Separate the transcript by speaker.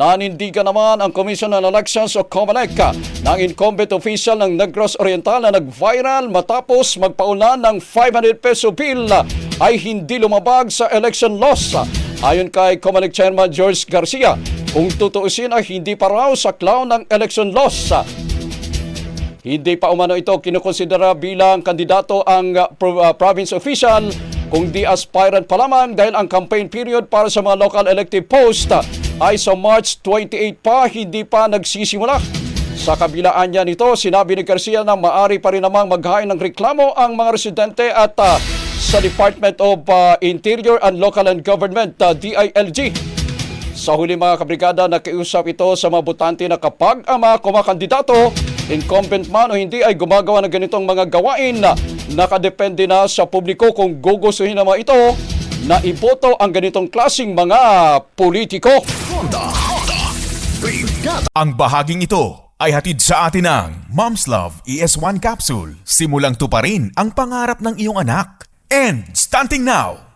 Speaker 1: Nanindigan naman ang Commission on Elections o COMELEC ng incumbent official ng Negros Oriental na nag-viral matapos magpaulan ng 500 peso bill ay hindi lumabag sa election laws. Ayon kay COMELEC Chairman George Garcia, kung tutuusin ay hindi pa raw saklaw ng election laws. Hindi pa umano ito kinukonsidera bilang kandidato ang province official, kundi aspirant pa lamang dahil ang campaign period para sa mga local elective post ay sa March 28 pa, hindi pa nagsisimula. Sa kabilaan niya nito, sinabi ni Garcia na maaari pa rin namang maghain ng reklamo ang mga residente at sa Department of Interior and Local and Government, DILG. Sa huli mga kabrigada, nakiusap ito sa mga botante na kapag ang mga kumakandidato, incumbent man o hindi, ay gumagawa ng ganitong mga gawain, nakadepende na sa publiko kung gugustuhin naman ito na iboto ang ganitong klaseng mga politiko.
Speaker 2: Ang bahaging ito ay hatid sa atin ng Mom's Love ES1 Capsule. Simulang tuparin ang pangarap ng iyong anak. And stunting now!